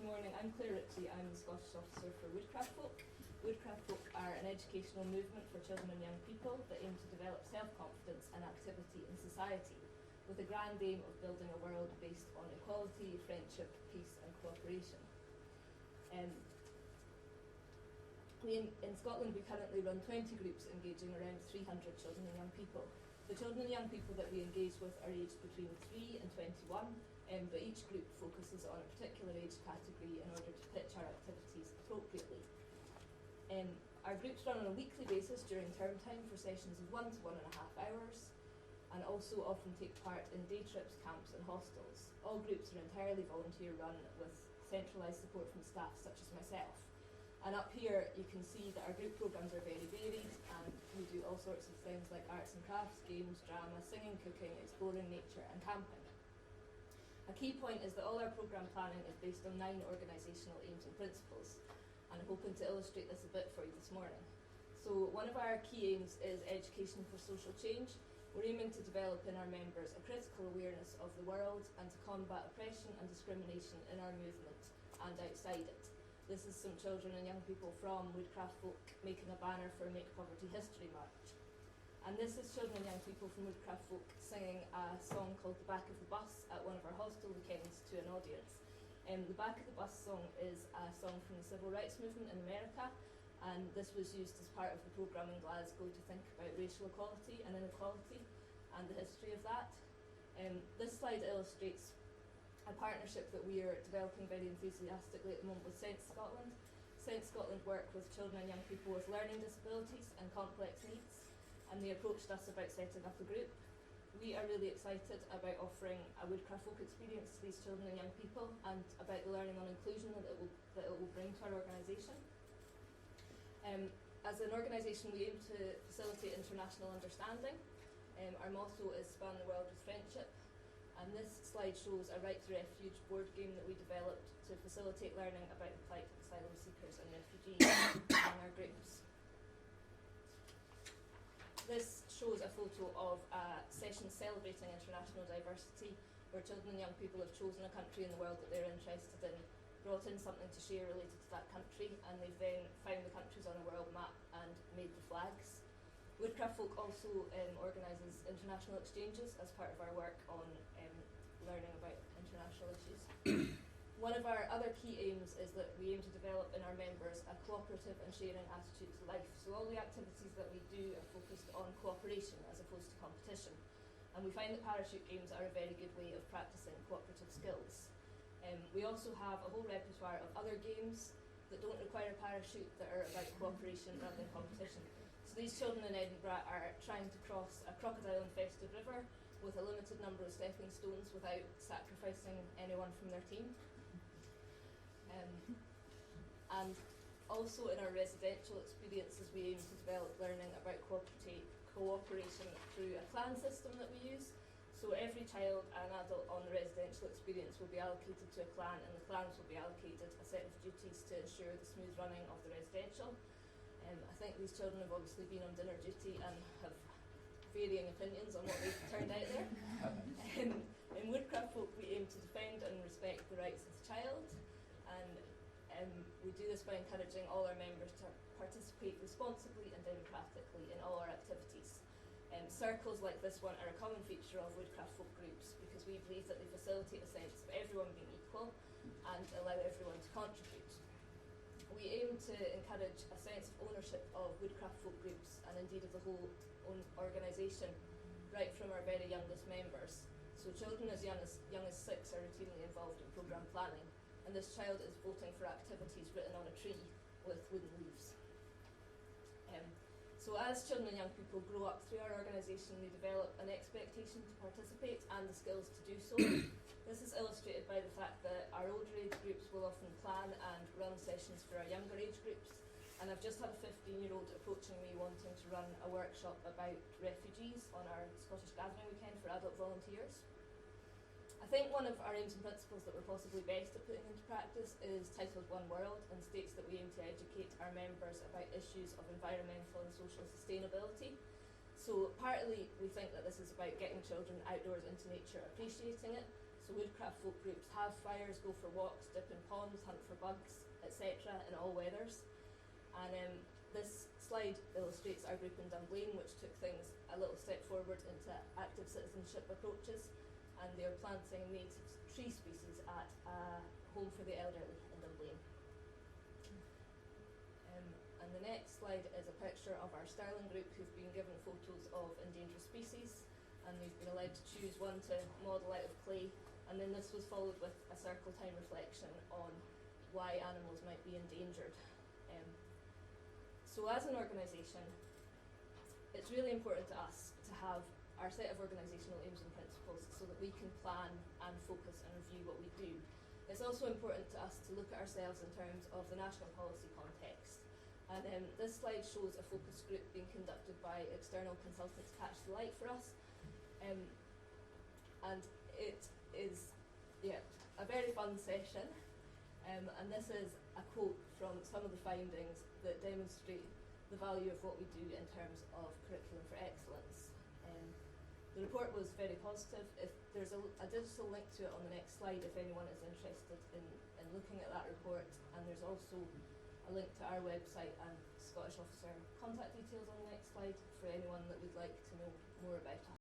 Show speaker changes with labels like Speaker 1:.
Speaker 1: morning. I'm Ritchie. I'm the Scottish Officer for Woodcraft Folk. Woodcraft Folk are an educational movement for children and young people that aim to develop self-confidence and activity in society, with a grand aim of building a world based on equality, friendship, peace and cooperation. In Scotland we currently run 20 groups engaging around 300 children and young people. The children and young people that we engage with are aged between 3 and 21, but each group focuses on a particular age category in order to pitch our activities appropriately. Our groups run on a weekly basis during term time for sessions of 1 to 1.5 hours, and also often take part in day trips, camps and hostels. All groups are entirely volunteer run with centralised support from staff such as myself. And up here you can see that our group programmes are very varied, and we do all sorts of things like arts and crafts, games, drama, singing, cooking, exploring nature and camping. A key point is that all our programme planning is based on 9 organisational aims and principles, and I'm hoping to illustrate this a bit for you this morning. So one of our key aims is education for social change. We're aiming to develop in our members a critical awareness of the world and to combat oppression and discrimination in our movement and outside it. This is some children and young people from Woodcraft Folk making a banner for Make Poverty History March. And this is children and young people from Woodcraft Folk singing a song called The Back of the Bus at one of our hostel weekends to an audience. The Back of the Bus song is a song from the civil rights movement in America, and this was used as part of the programme in Glasgow to think about racial equality and inequality and the history of that. This slide illustrates a partnership that we are developing very enthusiastically at the moment with Sense Scotland. Sense Scotland work with children and young people with learning disabilities and complex needs, and they approached us about setting up a group. We are really excited about offering a Woodcraft Folk experience to these children and young people, and about the learning on inclusion that it will bring to our organisation. As an organisation, we aim to facilitate international understanding. Our motto is Span the World with Friendship. And this slide shows a Right to Refuge board game that we developed to facilitate learning about the plight of asylum seekers and refugees among our groups. This shows a photo of a session celebrating international diversity, where children and young people have chosen a country in the world that they're interested in, brought in something to share related to that country, and they've then found the countries on a world map and made the flags. Woodcraft Folk also organises international exchanges as part of our work on learning about international issues. One of our other key aims is that we aim to develop in our members a cooperative and sharing attitude to life. So all the activities that we do are focused on cooperation as opposed to competition. And we find that parachute games are a very good way of practising cooperative skills. We also have a whole repertoire of other games that don't require a parachute, that are about cooperation rather than competition. So these children in Edinburgh are trying to cross a crocodile-infested river with a limited number of stepping stones without sacrificing anyone from their team. And also in our residential experiences, we aim to develop learning about cooperation through a clan system that we use. So every child and adult on the residential experience will be allocated to a clan, and the clans will be allocated a set of duties to ensure the smooth running of the residential. I think these children have obviously been on dinner duty and have varying opinions on what they've turned out there. In Woodcraft Folk, we aim to defend and respect the rights of the child, and we do this by encouraging all our members to participate responsibly and democratically in all our activities. Circles like this one are a common feature of Woodcraft Folk groups, because we believe that they facilitate a sense of everyone being equal and allow everyone to contribute. We aim to encourage a sense of ownership of Woodcraft Folk groups, and indeed of the whole organisation, right from our very youngest members. So children as young as 6 are routinely involved in programme planning, and this child is voting for activities written on a tree with wooden leaves. So as children and young people grow up through our organisation, they develop an expectation to participate and the skills to do so. This is illustrated by the fact that our older age groups will often plan and run sessions for our younger age groups. And I've just had a 15-year-old approaching me wanting to run a workshop about refugees on our Scottish Gathering weekend for adult volunteers. I think one of our aims and principles that we're possibly best at putting into practice is titled One World, and states that we aim to educate our members about issues of environmental and social sustainability. So partly we think that this is about getting children outdoors into nature, appreciating it. So Woodcraft folk groups have fires, go for walks, dip in ponds, hunt for bugs, etc. in all weathers. And this slide illustrates our group in Dunblane, which took things a little step forward into active citizenship approaches, and they are planting native tree species at a home for the elderly in Dunblane. And the next slide is a picture of our Stirling group, who've been given photos of endangered species, and they've been allowed to choose one to model out of clay, and then this was followed with a circle time reflection on why animals might be endangered. So as an organisation, it's really important to us to have our set of organisational aims and principles so that we can plan and focus and review what we do. It's also important to us to look at ourselves in terms of the national policy context. And this slide shows a focus group being conducted by external consultants Catch the Light for us. And it is a very fun session. And this is a quote from some of the findings that demonstrate the value of what we do in terms of curriculum for excellence. The report was very positive. If there's a digital link to it on the next slide if anyone is interested in looking at that report, and there's also a link to our website and Scottish Officer contact details on the next slide for anyone that would like to know more about us.